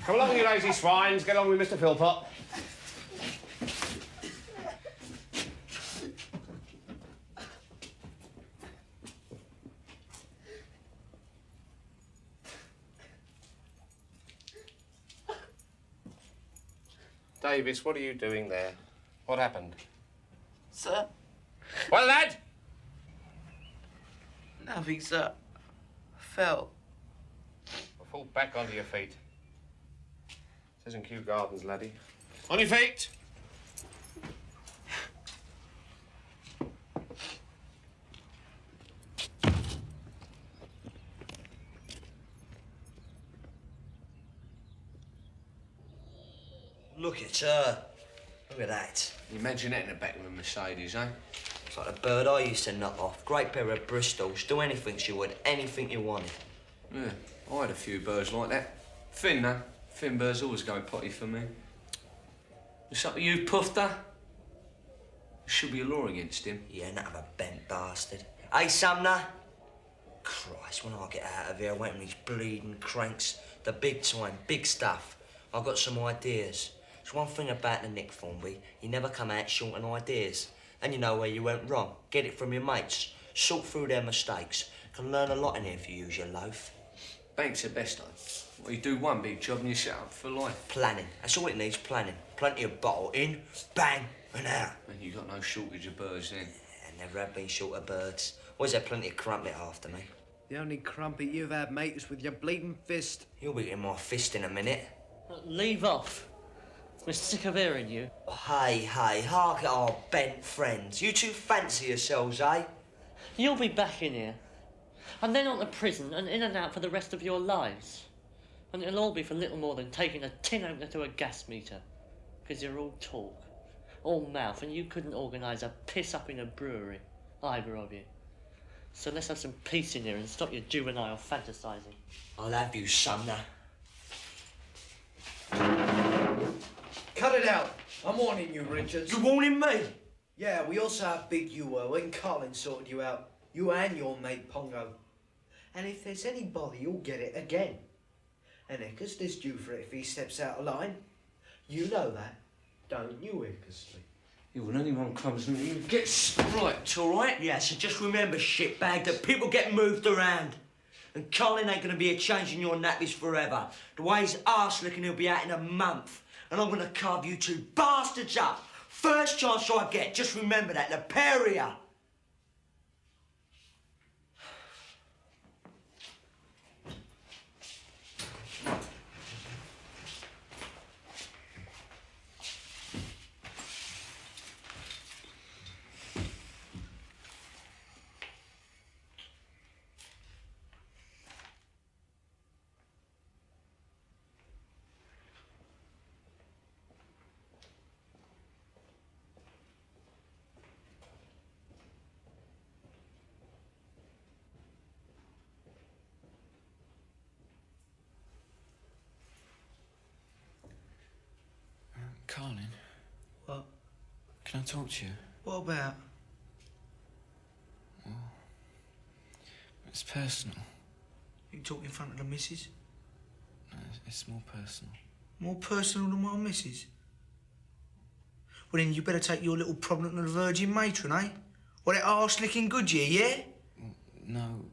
Come along, you lazy swines. Get on with Mr. Philpott. Davis, what are you doing there? What happened? Sir? Well, lad! Nothing, sir. I fell. Well, fall back onto your feet. This isn't Kew Gardens, laddie. On your feet! Look at her. Look at that. Imagine that in the back of a Mercedes, eh? It's like the bird I used to knock off. Great pair of Bristols. Do anything she would. Anything you wanted. Yeah, I had a few birds like that. Finn, though. Finn birds always go potty for me. What's up with you, Puffed, huh? There should be a law against him. Yeah, nut of a bent bastard. Hey, Sumner. Christ, when I get out of here, I wait on these bleeding cranks. The big time, big stuff. I've got some ideas. There's one thing about the Nick Formby, you never come out short on ideas. And you know where you went wrong. Get it from your mates. Sort through their mistakes. Can learn a lot in here if you use your loaf. Bank's the best, though. Well, you do one big job and you set up for life. Planning. That's all it needs, planning. Plenty of bottle in, bang, and out. And you got no shortage of birds then. Yeah, never have been short of birds. Always had plenty of crumpet after me. The only crumpet you've had, mate, is with your bleeding fist. You'll be getting my fist in a minute. Leave off. We're sick of hearing you. Hey, hark at our bent friends. You two fancy yourselves, eh? You'll be back in here. And then on to prison and in and out for the rest of your lives. And it'll all be for little more than taking a tin opener to a gas meter. Because you're all talk, all mouth, and you couldn't organise a piss up in a brewery, either of you. So let's have some peace in here and stop your juvenile fantasising. I'll have you, Sumner. Cut it out. I'm warning you, Richards. You warning me? Yeah, we also how big you were when Colin sorted you out. You and your mate Pongo. And if there's any bother, you'll get it again. And Eckers is due for it if he steps out of line. You know that, don't you, Eckersley? Yeah, when anyone comes and you get striped, all right? Yeah, so just remember, shitbag, that people get moved around. And Colin ain't gonna be a changing your nappies forever. The way his arse looking, he'll be out in a month. And I'm gonna carve you two bastards up. First chance I get, just remember that, the pair of ya. Colin, What? can I talk to you? What about? Well, it's personal. You talk in front of the missus? No, it's more personal. More personal than my missus? Well, then you better take your little problem to the Virgin Matron, eh? Or that arse licking Goodyear, yeah? No.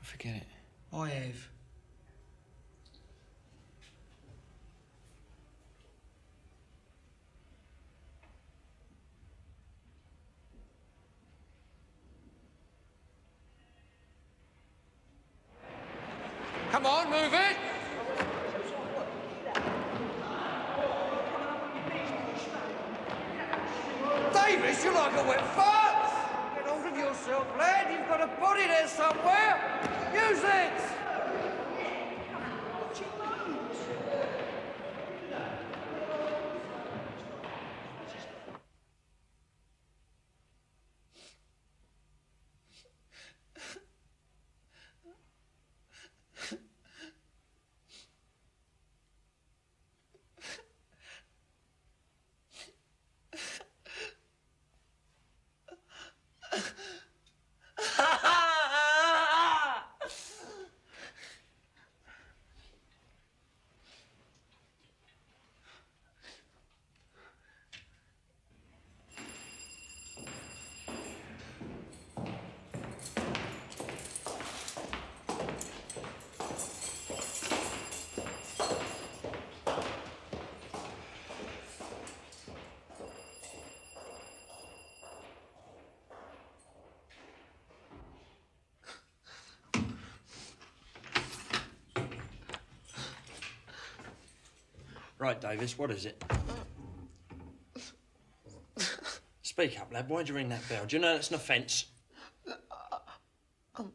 Forget it. I have. Come on, move it! Davis, you're like a wet fart! Get hold of yourself, lad. You've got a body there somewhere. Use it! Right, Davis, what is it? Speak up, lad. Why'd you ring that bell? Do you know that's an offence? I'm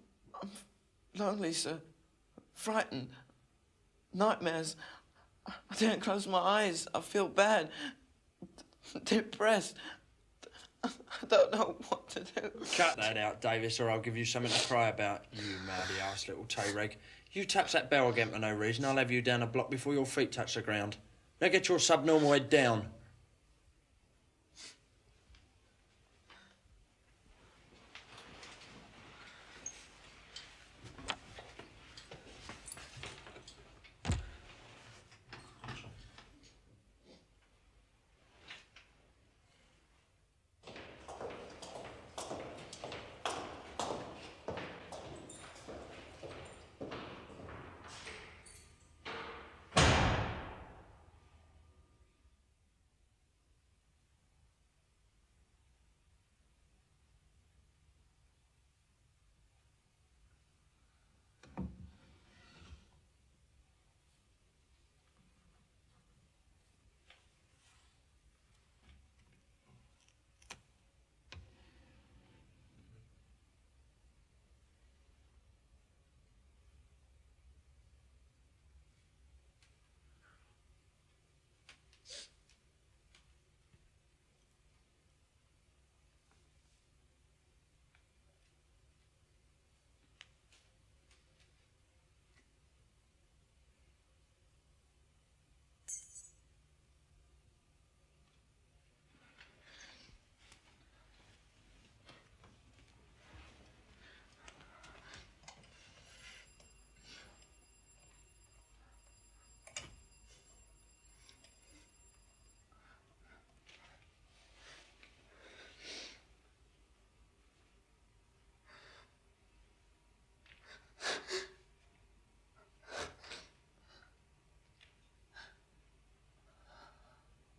lonely, sir. Frightened. Nightmares. I don't close my eyes. I feel bad. Depressed. I don't know what to do. Cut that out, Davis, or I'll give you something to cry about, you mouthy ass little toe rag. You touch that bell again for no reason, I'll have you down a block before your feet touch the ground. Now get your subnormal head down.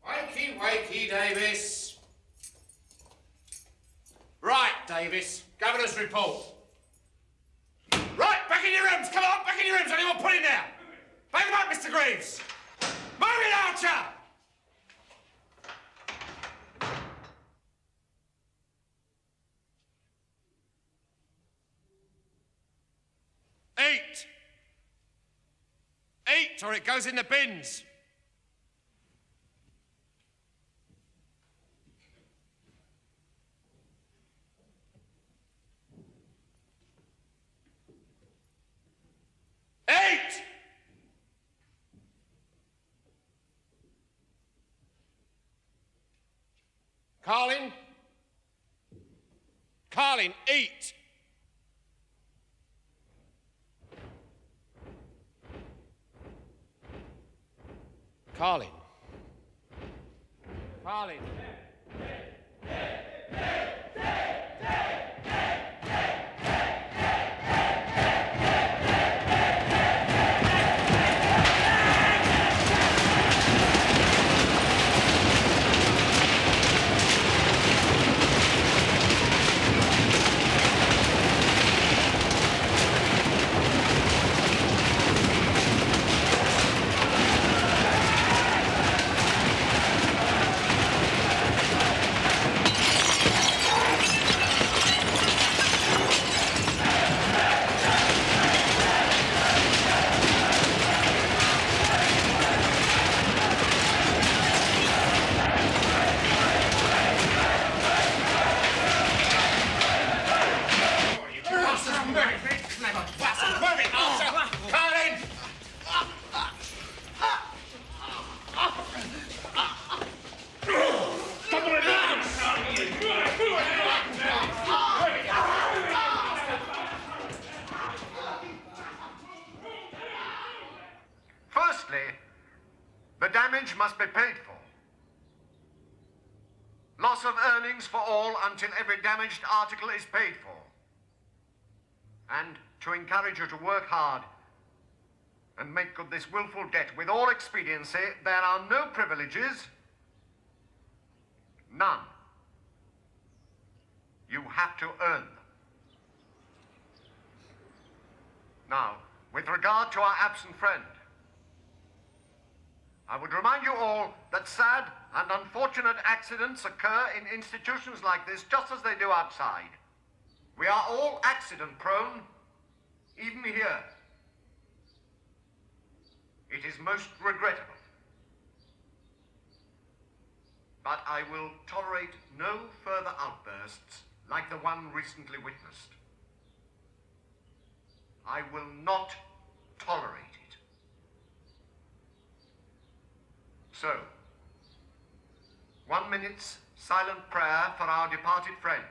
Wakey, wakey, Davis. Right, Davis. Governor's report. Right, back in your rooms. Come on, back in your rooms. Anyone put in there? Back him up, Mr. Greaves. Move it, Archer. Eat. Eat, or it goes in the bins. Eat! Carlin? Carlin, eat! Carlin. Carlin. Firstly, the damage must be paid for. Loss of earnings for all until every damaged article is paid for. And to encourage you to work hard and make good this willful debt with all expediency, there are no privileges. None. You have to earn them. Now, with regard to our absent friend, I would remind you all that sad and unfortunate accidents occur in institutions like this just as they do outside. We are all accident prone, even here. It is most regrettable. But I will tolerate no further outbursts like the one recently witnessed. I will not tolerate it. So, 1 minute's silent prayer for our departed friend.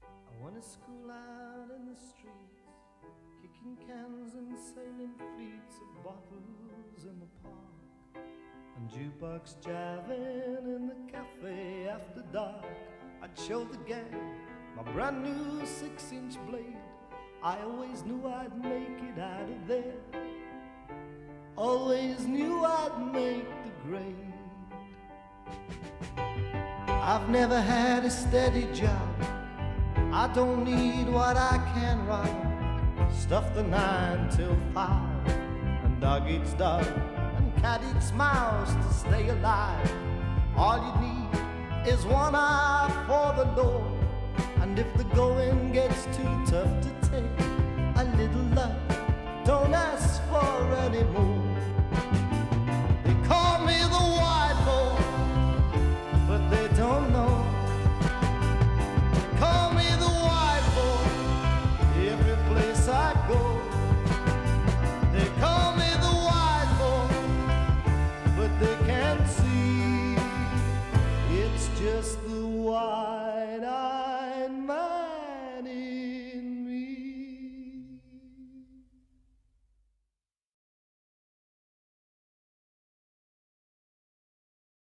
I want to school out in the streets, kicking cans and sailing fleets of bottles in the park, and jukebox jiving in the cafe after dark. I'd show the gang my brand new 6-inch blade. I always knew I'd make it out of there, always knew I'd make the grade. I've never had a steady job, I don't need what I can rob. Stuff the 9 till 5, and dog eats dog, and cat eats mouse to stay alive. All you need is one eye for the Lord, and if the going gets too tough to take,